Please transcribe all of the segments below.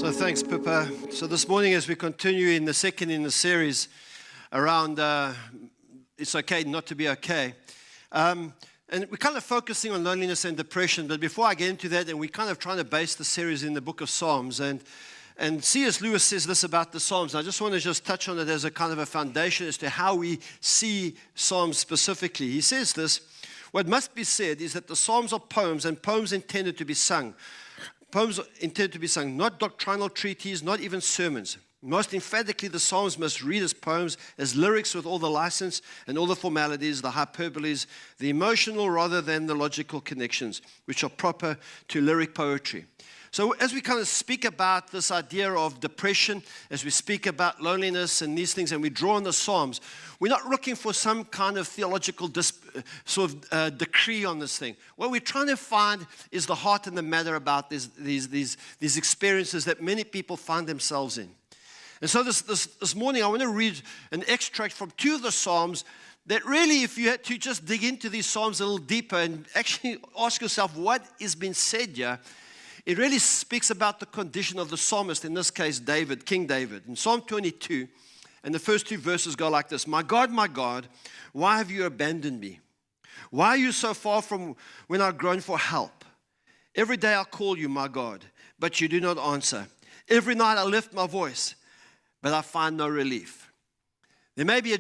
So thanks, Pippa. So this morning, as we continue in the second in the series around it's okay not to be okay, and we're kind of focusing on loneliness and depression. But before I get into that, and we're kind of trying to base the series in the book of Psalms, and C.S. Lewis says this about the Psalms. I just want to touch on it as a kind of a foundation as to how we see Psalms specifically. He says this: what must be said is that the Psalms are poems, and poems intended to be sung. Poems are intended to be sung, not doctrinal treatises, not even sermons. Most emphatically, the Psalms must read as poems, as lyrics with all the license and all the formalities, the hyperboles, the emotional rather than the logical connections, which are proper to lyric poetry. So as we kind of speak about this idea of depression, as we speak about loneliness and these things, and we draw on the Psalms, we're not looking for some kind of theological decree on this thing. What we're trying to find is the heart and the matter about these experiences that many people find themselves in. And so this morning, I want to read an extract from two of the Psalms that really, if you had to just dig into these Psalms a little deeper and actually ask yourself what is being said here, it really speaks about the condition of the psalmist, in this case, David, King David. In Psalm 22, and the first two verses go like this: my God, why have you abandoned me? Why are you so far from when I groan for help? Every day I call you, my God, but you do not answer. Every night I lift my voice, but I find no relief. There may be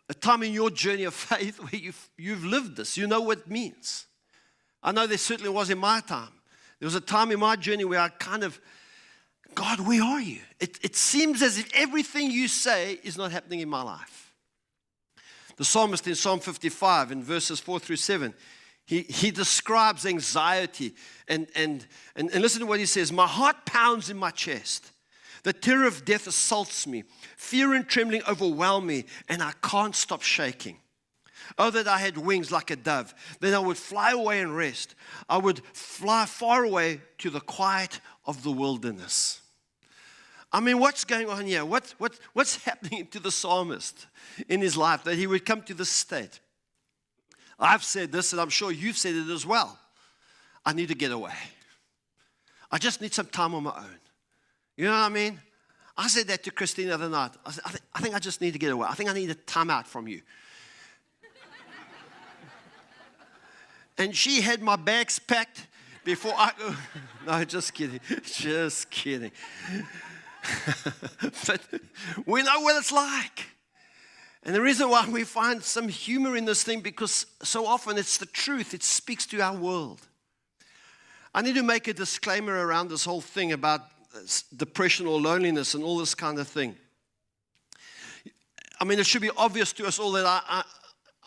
a time in your journey of faith where you've lived this. You know what it means. I know there certainly was in my time. There was a time in my journey where I kind of, God, where are you? It seems as if everything you say is not happening in my life. The psalmist in Psalm 55, in verses 4 through 7, he describes anxiety. And listen to what he says: my heart pounds in my chest. The terror of death assaults me. Fear and trembling overwhelm me, and I can't stop shaking. Oh, that I had wings like a dove. Then I would fly away and rest. I would fly far away to the quiet of the wilderness. I mean, what's going on here? What's happening to the psalmist in his life that he would come to this state? I've said this, and I'm sure you've said it as well. I need to get away. I just need some time on my own. You know what I mean? I said that to Christine the other night. I said, I think I just need to get away. I think I need a time out from you. And she had my bags packed before I... No, just kidding. Just kidding. But we know what it's like. And the reason why we find some humor in this thing, because so often it's the truth. It speaks to our world. I need to make a disclaimer around this whole thing about depression or loneliness and all this kind of thing. I mean, it should be obvious to us all that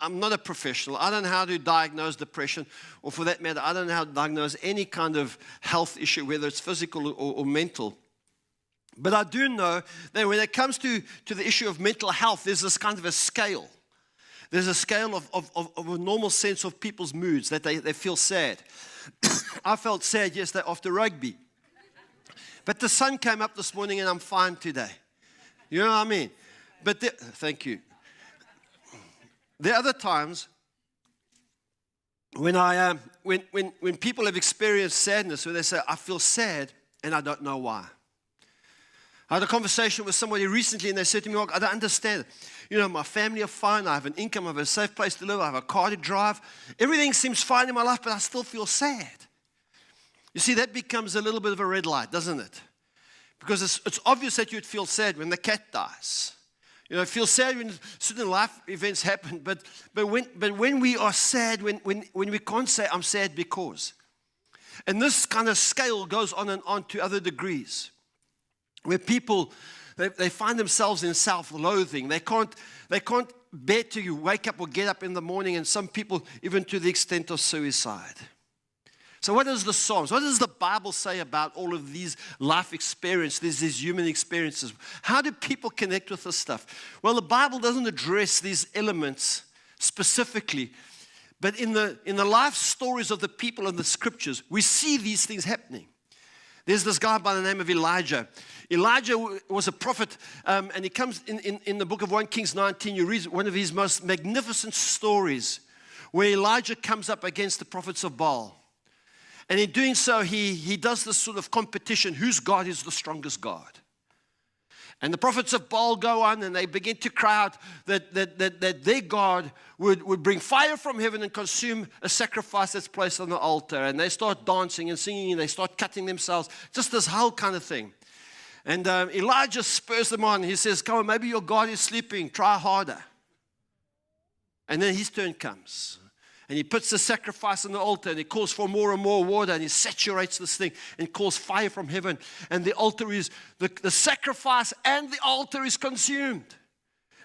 I'm not a professional. I don't know how to diagnose depression, or for that matter, I don't know how to diagnose any kind of health issue, whether it's physical or mental. But I do know that when it comes to the issue of mental health, there's this kind of a scale. There's a scale of a normal sense of people's moods, that they feel sad. I felt sad yesterday after rugby. But the sun came up this morning and I'm fine today. You know what I mean? But thank you. There are other times when when people have experienced sadness, where they say, I feel sad and I don't know why. I had a conversation with somebody recently and they said to me, Mark, I don't understand it. You know, my family are fine. I have an income. I have a safe place to live. I have a car to drive. Everything seems fine in my life, but I still feel sad. You see, that becomes a little bit of a red light, doesn't it? Because it's obvious that you'd feel sad when the cat dies. You know, feel sad when certain life events happen, but when we are sad, when we can't say, I'm sad because. And this kind of scale goes on and on to other degrees, where people, they find themselves in self-loathing. They can't bear to wake up or get up in the morning, and some people even to the extent of suicide. So what is the Psalms? What does the Bible say about all of these life experiences, these human experiences? How do people connect with this stuff? Well, the Bible doesn't address these elements specifically, but in the life stories of the people in the Scriptures, we see these things happening. There's this guy by the name of Elijah. Elijah was a prophet, and he comes in the book of 1 Kings 19. You read one of his most magnificent stories where Elijah comes up against the prophets of Baal. And in doing so, he does this sort of competition. Whose God is the strongest God? And the prophets of Baal go on and they begin to cry out that their God would bring fire from heaven and consume a sacrifice that's placed on the altar. And they start dancing and singing and they start cutting themselves. Just this whole kind of thing. And Elijah spurs them on. He says, come on, maybe your God is sleeping. Try harder. And then his turn comes. And he puts the sacrifice on the altar and he calls for more and more water and he saturates this thing and calls fire from heaven. And the altar is, the sacrifice and the altar is consumed.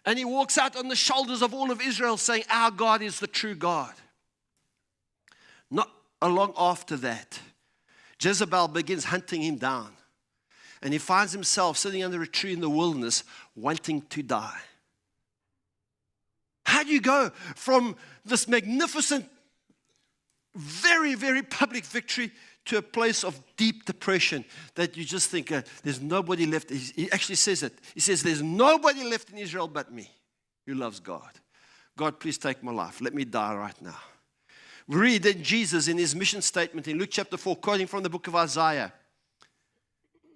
And he walks out on the shoulders of all of Israel saying, our God is the true God. Not long after that, Jezebel begins hunting him down. And he finds himself sitting under a tree in the wilderness wanting to die. How do you go from this magnificent, very, very public victory to a place of deep depression that you just think there's nobody left? He actually says it. He says, there's nobody left in Israel but me who loves God. God, please take my life. Let me die right now. We read that Jesus in his mission statement in Luke chapter 4, quoting from the book of Isaiah,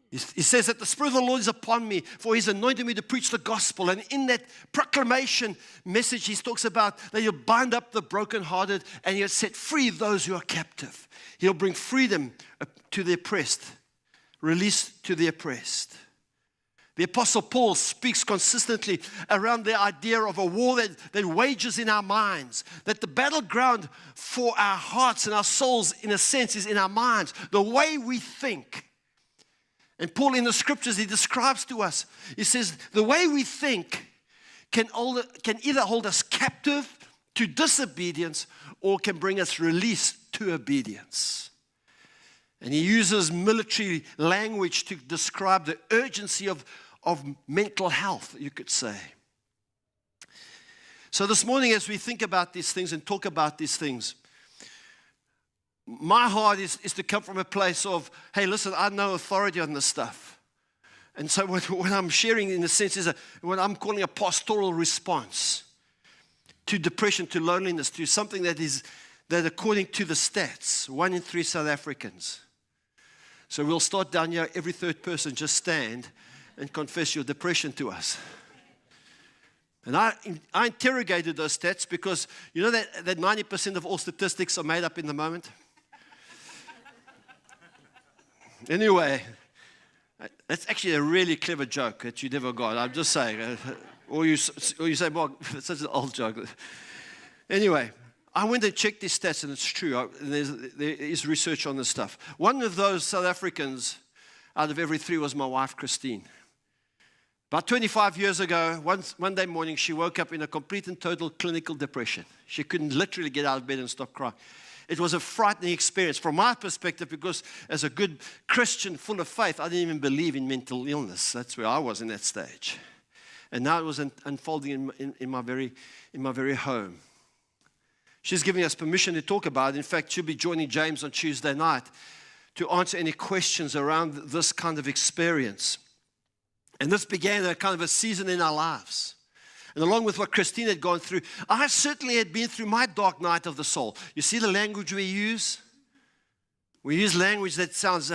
he says that the Spirit of the Lord is upon me, for he's anointed me to preach the gospel. And in that proclamation message, he talks about that he'll bind up the brokenhearted and he'll set free those who are captive. He'll bring freedom to the oppressed, release to the oppressed. The Apostle Paul speaks consistently around the idea of a war that wages in our minds, that the battleground for our hearts and our souls, in a sense, is in our minds, the way we think. And Paul in the scriptures, he describes to us, he says, the way we think can either hold us captive to disobedience or can bring us release to obedience. And he uses military language to describe the urgency of mental health, you could say. So this morning, as we think about these things and talk about these things, my heart is to come from a place of, hey, listen, I know authority on this stuff. And so what I'm sharing in a sense is what I'm calling a pastoral response to depression, to loneliness, to something that according to the stats, 1 in 3 South Africans. So we'll start down here, every third person just stand and confess your depression to us. And I interrogated those stats because you know that 90% of all statistics are made up in the moment? Anyway, that's actually a really clever joke that you never got. I'm just saying. Or you say, Mark, it's such an old joke. Anyway, I went and checked these stats, and it's true. There is research on this stuff. One of those South Africans out of every 3 was my wife, Christine. About 25 years ago, one day morning, she woke up in a complete and total clinical depression. She couldn't literally get out of bed and stop crying. It was a frightening experience from my perspective because as a good Christian full of faith, I didn't even believe in mental illness. That's where I was in that stage. And now it was unfolding in my very home. She's giving us permission to talk about it. In fact, she'll be joining James on Tuesday night to answer any questions around this kind of experience. And this began a kind of a season in our lives. And along with what Christine had gone through, I certainly had been through my dark night of the soul. You see the language we use? We use language that sounds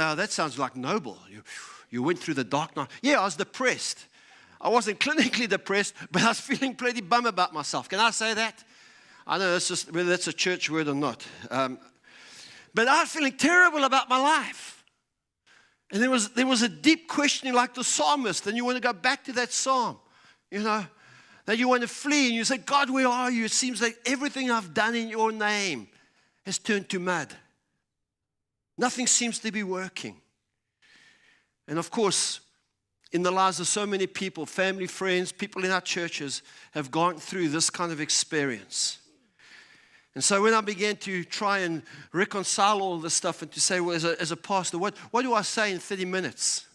like noble. You went through the dark night. Yeah, I was depressed. I wasn't clinically depressed, but I was feeling pretty bum about myself. Can I say that? I know that's just whether that's a church word or not. But I was feeling terrible about my life. And there was a deep questioning like the psalmist. And you want to go back to that psalm, you know. That you want to flee and you say, God, where are you? It seems like everything I've done in your name has turned to mud. Nothing seems to be working. And of course, in the lives of so many people, family, friends, people in our churches have gone through this kind of experience. And so when I began to try and reconcile all this stuff and to say, well, as a pastor, what do I say in 30 minutes?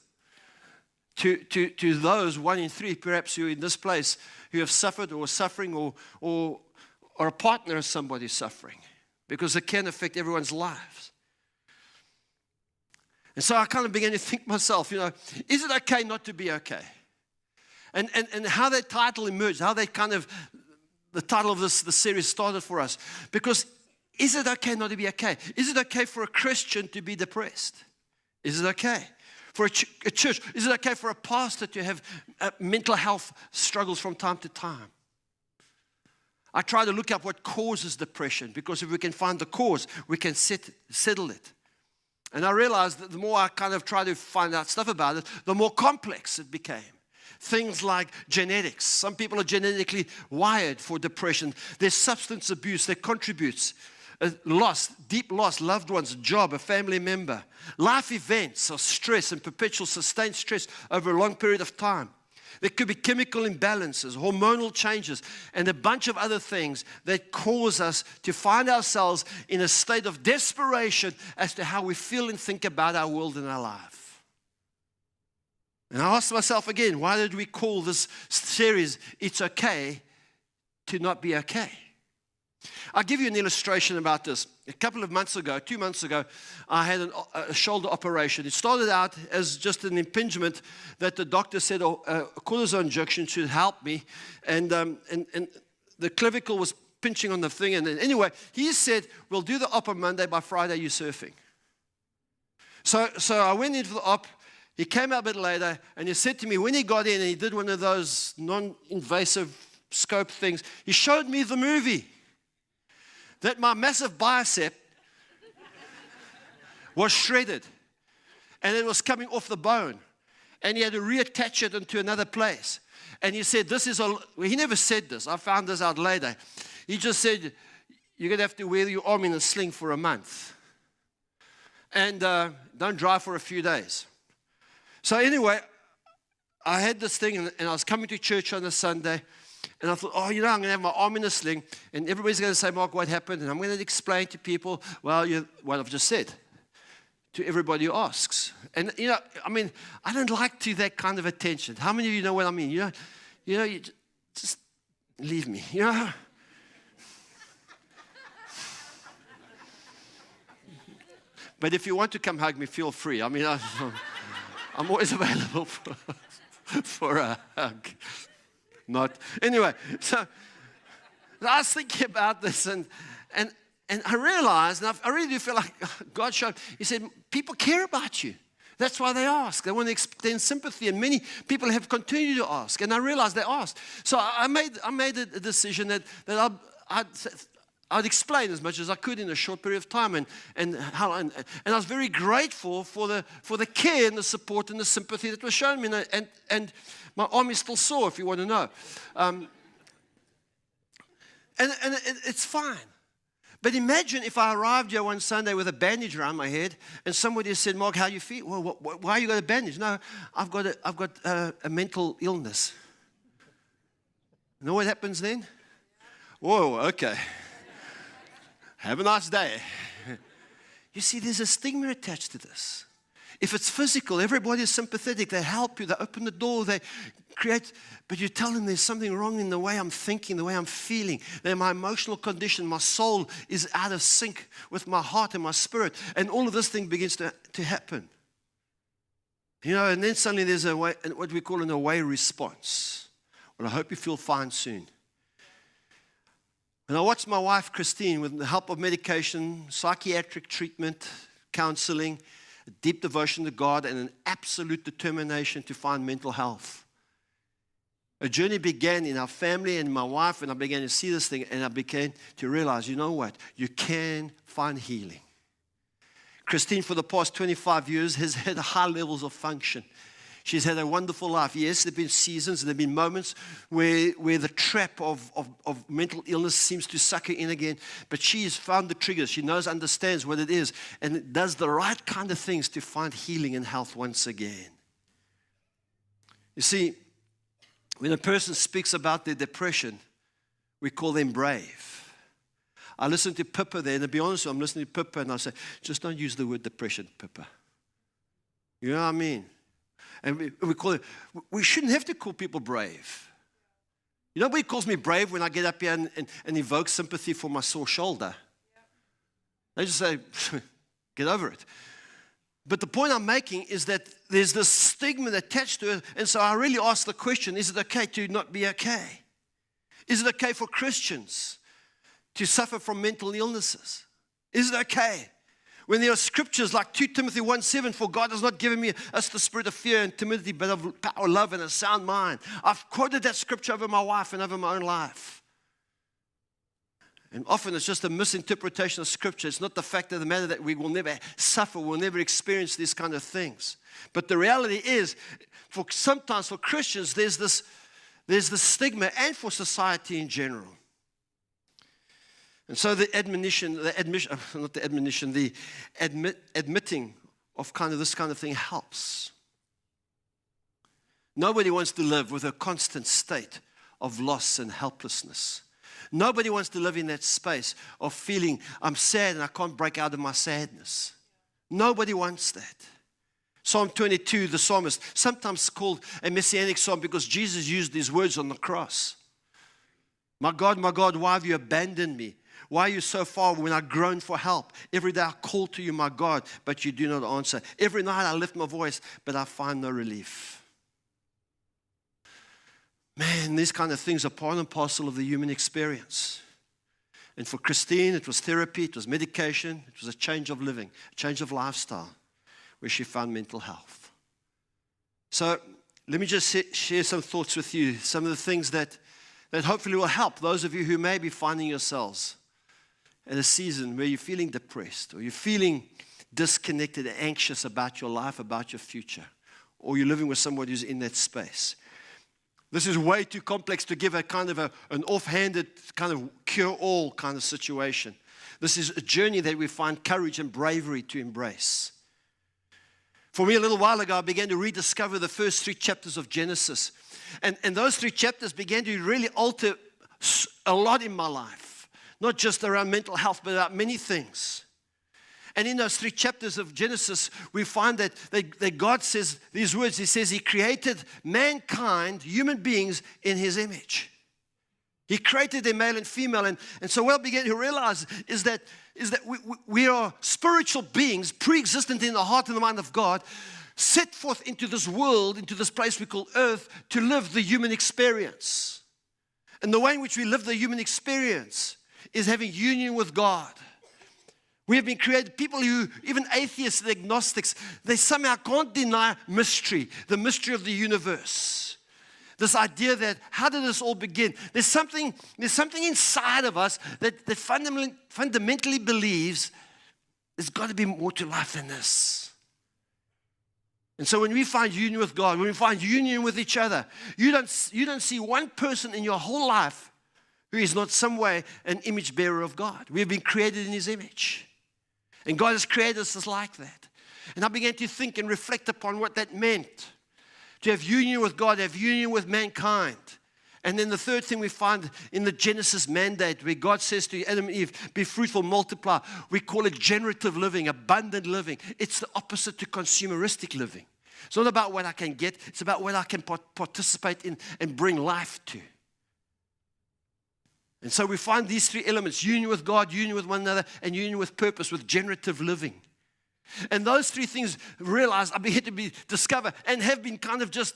To those 1 in 3, perhaps who are in this place, who have suffered or are suffering or a partner of somebody suffering, because it can affect everyone's lives. And so I kind of began to think myself, you know, is it okay not to be okay? And how that title emerged, how that kind of, the title of the series started for us. Because Is it okay not to be okay? Is it okay for a Christian to be depressed? Is it okay? For a church, is it okay for a pastor to have mental health struggles from time to time? I try to look up what causes depression, because if we can find the cause, we can settle it. And I realized that the more I kind of try to find out stuff about it, the more complex it became. Things like genetics. Some people are genetically wired for depression. There's substance abuse that contributes. Loss, deep loss, loved ones, a job, a family member. Life events or stress and perpetual sustained stress over a long period of time. There could be chemical imbalances, hormonal changes, and a bunch of other things that cause us to find ourselves in a state of desperation as to how we feel and think about our world and our life. And I asked myself again, why did we call this series, It's Okay to Not Be Okay? I'll give you an illustration about this. A couple of months ago, 2 months ago, I had a shoulder operation. It started out as just an impingement that the doctor said a cortisone injection should help me. And the clavicle was pinching on the thing. And anyway, he said, we'll do the op on Monday. By Friday, you're surfing. So I went in for the op. He came out a bit later, and he said to me, when he got in and he did one of those non-invasive scope things, he showed me the movie. That my massive bicep was shredded and it was coming off the bone, and he had to reattach it into another place. And he said, he never said this, I found this out later. He just said, you're going to have to wear your arm in a sling for a month and don't drive for a few days. So anyway, I had this thing, and I was coming to church on a Sunday. And I thought, I'm going to have my arm in a sling, and everybody's going to say, Mark, what happened? And I'm going to explain to people, what I've just said, to everybody who asks. And, I don't like that kind of attention. How many of you know what I mean? You just leave me, But if you want to come hug me, feel free. I'm always available for a hug. Not. Anyway, so I was thinking about this, and I realized, and I really do feel like God showed, he said, people care about you. That's why they ask. They want to extend sympathy, and many people have continued to ask, and I realized they asked. So I made a decision that I'd explain as much as I could in a short period of time, and I was very grateful for the care and the support and the sympathy that was shown me, and my arm is still sore, if you want to know, and it's fine. But imagine if I arrived here one Sunday with a bandage around my head, and somebody said, "Mark, how you feel?" Well, why you got a bandage? No, I've got a mental illness. You know what happens then? Whoa, okay. Have a nice day. You see, there's a stigma attached to this. If it's physical, everybody is sympathetic. They help you. They open the door. They create. But you tell them there's something wrong in the way I'm thinking, the way I'm feeling. That my emotional condition, my soul is out of sync with my heart and my spirit. And all of this thing begins to happen. And then suddenly there's what we call an away response. Well, I hope you feel fine soon. And I watched my wife, Christine, with the help of medication, psychiatric treatment, counseling, a deep devotion to God, and an absolute determination to find mental health. A journey began in our family and my wife, and I began to see this thing, and I began to realize, you know what? You can find healing. Christine, for the past 25 years, has had high levels of function. She's had a wonderful life. Yes, there have been seasons, there have been moments where the trap of mental illness seems to suck her in again. But she has found the triggers. She understands what it is, and does the right kind of things to find healing and health once again. You see, when a person speaks about their depression, we call them brave. I listen to Pippa there, and to be honest, I'm listening to Pippa, and I say, just don't use the word depression, Pippa. You know what I mean? And we shouldn't have to call people brave. Nobody calls me brave when I get up here and evoke sympathy for my sore shoulder. They just say, get over it. But the point I'm making is that there's this stigma attached to it. And so I really ask the question, is it okay to not be okay? Is it okay for Christians to suffer from mental illnesses? Is it okay? When there are scriptures like 2 Timothy 1:7, for God has not given us the spirit of fear and timidity, but of power, love, and a sound mind. I've quoted that scripture over my wife and over my own life. And often it's just a misinterpretation of Scripture. It's not the fact of the matter that we will never suffer, we'll never experience these kind of things. But the reality is, sometimes for Christians, there's this stigma, and for society in general. And so the admitting of kind of this kind of thing helps. Nobody wants to live with a constant state of loss and helplessness. Nobody wants to live in that space of feeling, I'm sad and I can't break out of my sadness. Nobody wants that. Psalm 22, the psalmist, sometimes called a messianic psalm because Jesus used these words on the cross. My God, why have you abandoned me? Why are you so far when I groan for help? Every day I call to you, my God, but you do not answer. Every night I lift my voice, but I find no relief. Man, these kind of things are part and parcel of the human experience. And for Christine, it was therapy, it was medication, it was a change of living, a change of lifestyle, where she found mental health. So let me just share some thoughts with you, some of the things that hopefully will help those of you who may be finding yourselves in a season where you're feeling depressed, or you're feeling disconnected, anxious about your life, about your future, or you're living with somebody who's in that space. This is way too complex to give a kind of an offhanded kind of cure-all kind of situation. This is a journey that we find courage and bravery to embrace. For me, a little while ago, I began to rediscover the first 3 chapters of Genesis. And those 3 chapters began to really alter a lot in my life. Not just around mental health, but about many things. And in those 3 chapters of Genesis, we find that God says these words. He says He created mankind, human beings, in His image. He created them male and female. And so what I began to realize is that we are spiritual beings, pre-existent in the heart and the mind of God, set forth into this world, into this place we call earth, to live the human experience. And the way in which we live the human experience is having union with God. We have been created, people who, even atheists and agnostics, they somehow can't deny mystery, the mystery of the universe. This idea that, how did this all begin? There's something inside of us that fundamentally believes there's got to be more to life than this. And so when we find union with God, when we find union with each other, you don't see one person in your whole life who is not some way an image bearer of God. We have been created in His image. And God has created us like that. And I began to think and reflect upon what that meant. To have union with God, have union with mankind. And then the third thing we find in the Genesis mandate, where God says to Adam and Eve, be fruitful, multiply. We call it generative living, abundant living. It's the opposite to consumeristic living. It's not about what I can get. It's about what I can participate in and bring life to. And so we find these 3 elements, union with God, union with one another, and union with purpose, with generative living. And those 3 things realized I began to discover and have been kind of just,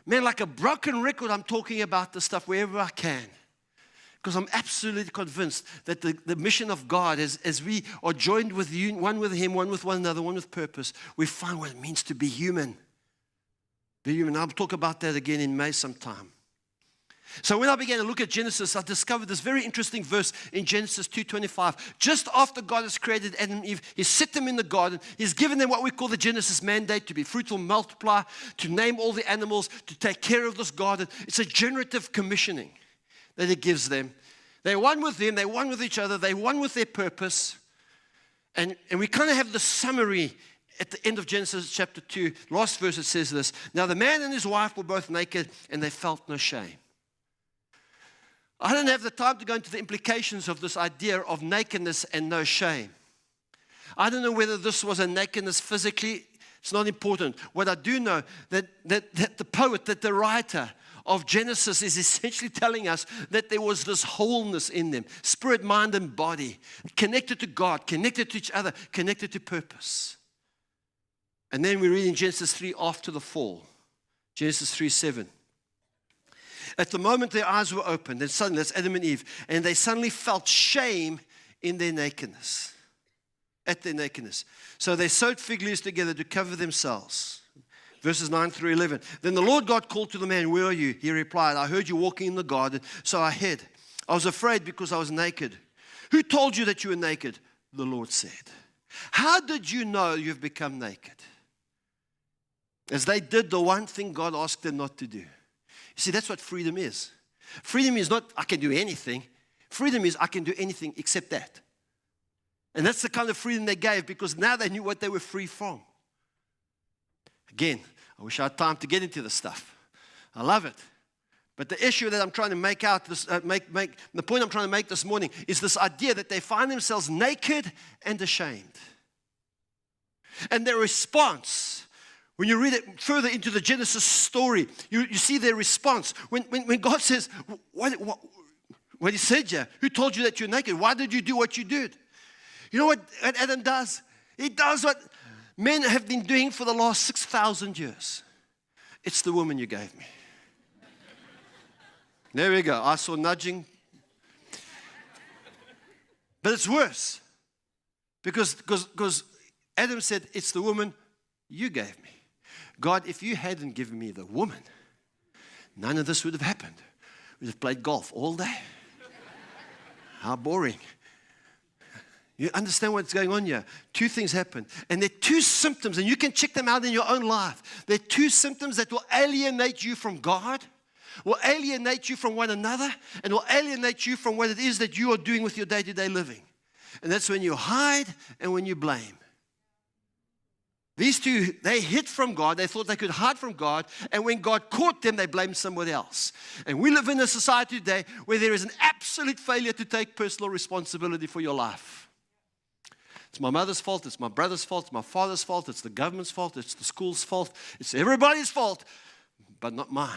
man, like a broken record. I'm talking about this stuff wherever I can. Because I'm absolutely convinced that the mission of God, as we are joined with you, one with Him, one with one another, one with purpose, we find what it means to be human. Be human. I'll talk about that again in May sometime. So when I began to look at Genesis, I discovered this very interesting verse in Genesis 2:25. Just after God has created Adam and Eve, He set them in the garden. He's given them what we call the Genesis mandate, to be fruitful, multiply, to name all the animals, to take care of this garden. It's a generative commissioning that He gives them. They're one with Him, they're one with each other, they're one with their purpose. And we kind of have the summary at the end of Genesis chapter 2. Last verse, it says this. Now the man and his wife were both naked, and they felt no shame. I don't have the time to go into the implications of this idea of nakedness and no shame. I don't know whether this was a nakedness physically. It's not important. What I do know, that the poet, that the writer of Genesis is essentially telling us that there was this wholeness in them, spirit, mind, and body, connected to God, connected to each other, connected to purpose. And then we read in Genesis 3 after the fall, Genesis 3:7. At the moment their eyes were opened, and suddenly, that's Adam and Eve, and they suddenly felt shame in their nakedness. at their nakedness. So they sewed fig leaves together to cover themselves. Verses 9 through 11. Then the Lord God called to the man, "Where are you?" He replied, "I heard you walking in the garden, so I hid. I was afraid because I was naked." "Who told you that you were naked?" the Lord said. "How did you know you've become naked?" As they did the one thing God asked them not to do. You see, that's what freedom is. Freedom is not, I can do anything. Freedom is, I can do anything except that. And that's the kind of freedom they gave, because now they knew what they were free from. Again, I wish I had time to get into this stuff. I love it. But the issue that I'm trying to make out, the point I'm trying to make this morning is this idea that they find themselves naked and ashamed. And their response, when you read it further into the Genesis story, you see their response. When God says, what he said, yeah, who told you that you're naked? Why did you do what you did? You know what Adam does? He does what men have been doing for the last 6,000 years. It's the woman you gave me. There we go. I saw nudging. But it's worse. Because Adam said, it's the woman you gave me. God, if you hadn't given me the woman, none of this would have happened. We'd have played golf all day. How boring. You understand what's going on here? Two things happen. And they're two symptoms, and you can check them out in your own life. They're two symptoms that will alienate you from God, will alienate you from one another, and will alienate you from what it is that you are doing with your day-to-day living. And that's when you hide and when you blame. These two, they hid from God. They thought they could hide from God. And when God caught them, they blamed somebody else. And we live in a society today where there is an absolute failure to take personal responsibility for your life. It's my mother's fault. It's my brother's fault. It's my father's fault. It's the government's fault. It's the school's fault. It's everybody's fault, but not mine.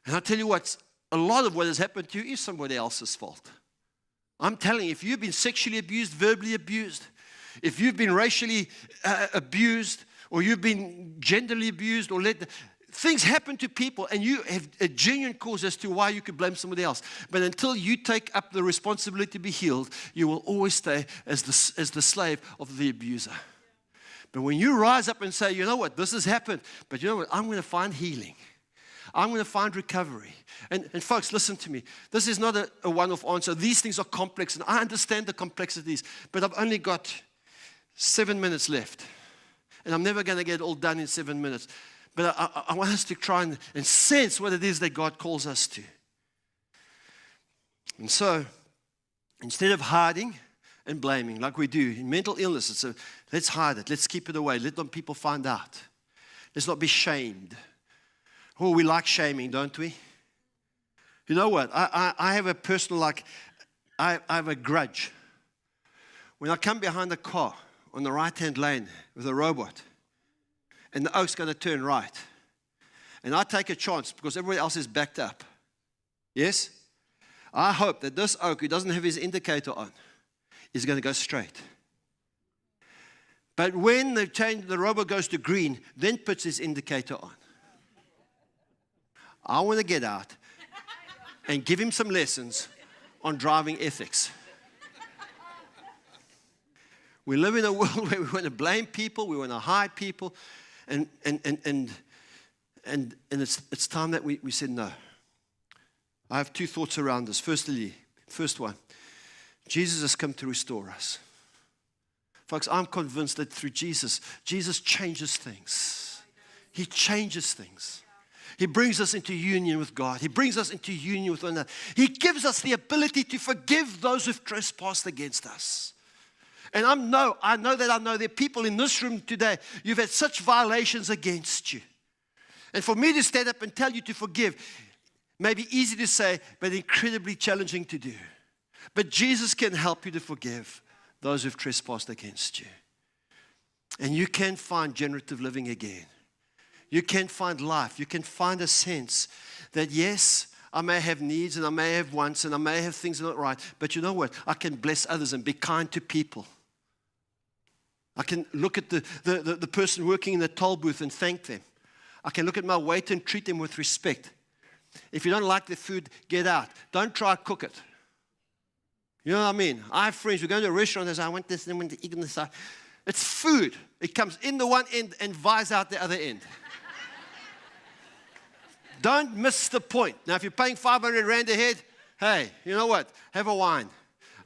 And I'll tell you what, a lot of what has happened to you is somebody else's fault. I'm telling you, if you've been sexually abused, verbally abused, if you've been racially abused, or you've been genderly abused, or things happen to people, and you have a genuine cause as to why you could blame somebody else. But until you take up the responsibility to be healed, you will always stay as the slave of the abuser. But when you rise up and say, you know what, this has happened, but you know what, I'm going to find healing. I'm going to find recovery. And folks, listen to me. This is not a one-off answer. These things are complex, and I understand the complexities, but I've only got 7 minutes left. And I'm never going to get it all done in 7 minutes. But I want us to try and sense what it is that God calls us to. And so, instead of hiding and blaming like we do in mental illness, it's let's hide it. Let's keep it away. Let people find out. Let's not be shamed. Oh, we like shaming, don't we? You know what? I have a personal, I have a grudge. When I come behind a car on the right-hand lane with a robot, and the oak's going to turn right, and I take a chance because everybody else is backed up. Yes? I hope that this oak, who doesn't have his indicator on, is going to go straight. But when the robot goes to green, then puts his indicator on. I want to get out and give him some lessons on driving ethics. We live in a world where we want to blame people, we want to hide people, and it's time that we said no. I have two thoughts around this. First one, Jesus has come to restore us. Folks, I'm convinced that through Jesus changes things. He changes things. He brings us into union with God. He brings us into union with one another. He gives us the ability to forgive those who've trespassed against us. And I know there are people in this room today, you've had such violations against you. And for me to stand up and tell you to forgive may be easy to say, but incredibly challenging to do. But Jesus can help you to forgive those who've trespassed against you. And you can find generative living again. You can find life. You can find a sense that, yes, I may have needs and I may have wants and I may have things that are not right, but you know what? I can bless others and be kind to people. I can look at the person working in the toll booth and thank them. I can look at my waiter and treat them with respect. If you don't like the food, get out. Don't try to cook it. You know what I mean? I have friends who go to a restaurant and say, I want this and I want to eat this. It's food. It comes in the one end and vies out the other end. Don't miss the point. Now, if you're paying 500 Rand a head, hey, you know what? Have a wine.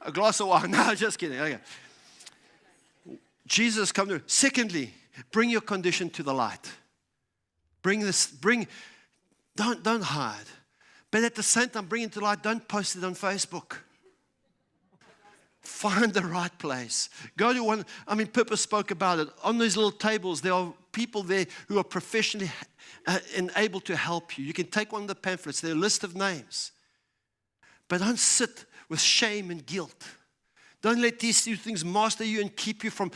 A glass of wine. No, just kidding. Okay. Jesus come through. Secondly, bring your condition to the light. Don't hide. But at the same time, bring it to light. Don't post it on Facebook. Find the right place. Go to one. Pippa spoke about it. On these little tables, there are people there who are professionally and able to help you. You can take one of the pamphlets. There are a list of names. But don't sit with shame and guilt. Don't let these two things master you and keep you from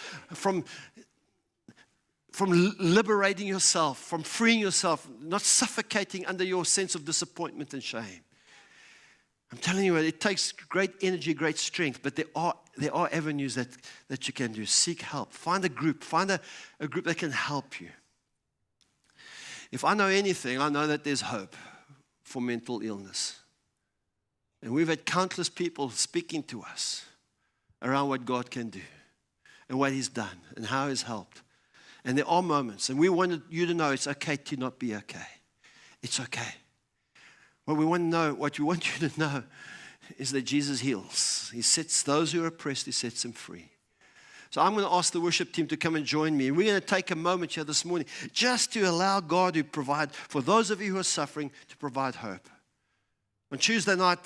liberating yourself, from freeing yourself, not suffocating under your sense of disappointment and shame. I'm telling you, it takes great energy, great strength, but there are avenues that you can do. Seek help. Find a group. Find a group that can help you. If I know anything, I know that there's hope for mental illness. And we've had countless people speaking to us around what God can do and what He's done and how He's helped. And there are moments, and we wanted you to know it's okay to not be okay. It's okay. What we want you to know is that Jesus heals. He sets those who are oppressed, He sets them free. So I'm going to ask the worship team to come and join me. And we're going to take a moment here this morning just to allow God to provide, for those of you who are suffering, to provide hope. On Tuesday night,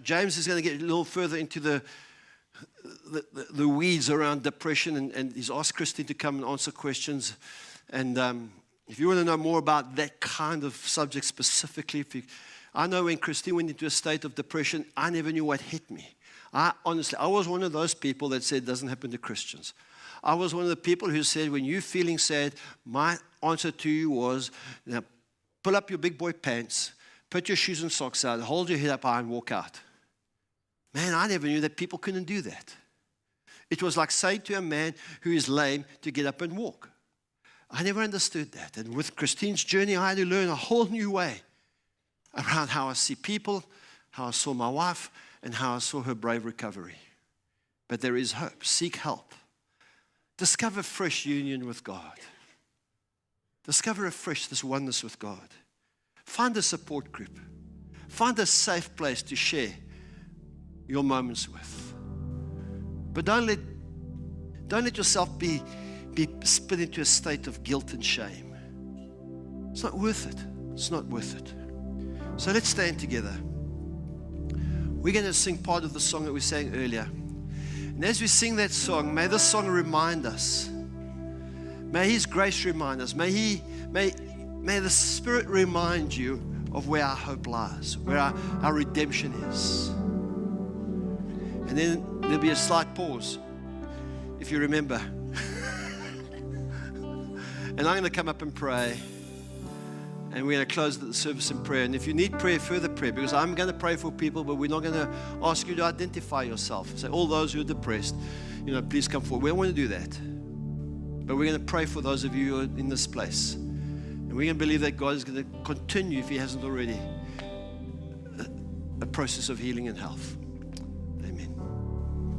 James is going to get a little further into the weeds around depression, and he's asked Christine to come and answer questions. And if you want to know more about that kind of subject specifically, I know when Christine went into a state of depression, I never knew what hit me. I was one of those people that said it doesn't happen to Christians. I was one of the people who said, when you're feeling sad, my answer to you was, pull up your big boy pants, put your shoes and socks out, hold your head up high and walk out. Man, I never knew that people couldn't do that. It was like saying to a man who is lame to get up and walk. I never understood that. And with Christine's journey, I had to learn a whole new way around how I see people, how I saw my wife, and how I saw her brave recovery. But there is hope. Seek help. Discover fresh union with God. Discover afresh this oneness with God. Find a support group. Find a safe place to share your moments with. But don't let yourself be spit into a state of guilt and shame. It's not worth it. It's not worth it. So let's stand together. We're going to sing part of the song that we sang earlier. And as we sing that song, may this song remind us. May His grace remind us. May the Spirit remind you of where our hope lies, where our redemption is. And then there'll be a slight pause, if you remember. And I'm going to come up and pray. And we're going to close the service in prayer. And if you need prayer, further prayer, because I'm going to pray for people, but we're not going to ask you to identify yourself. Say, all those who are depressed, please come forward. We don't want to do that. But we're going to pray for those of you who are in this place. And we're going to believe that God is going to continue, if He hasn't already, a process of healing and health.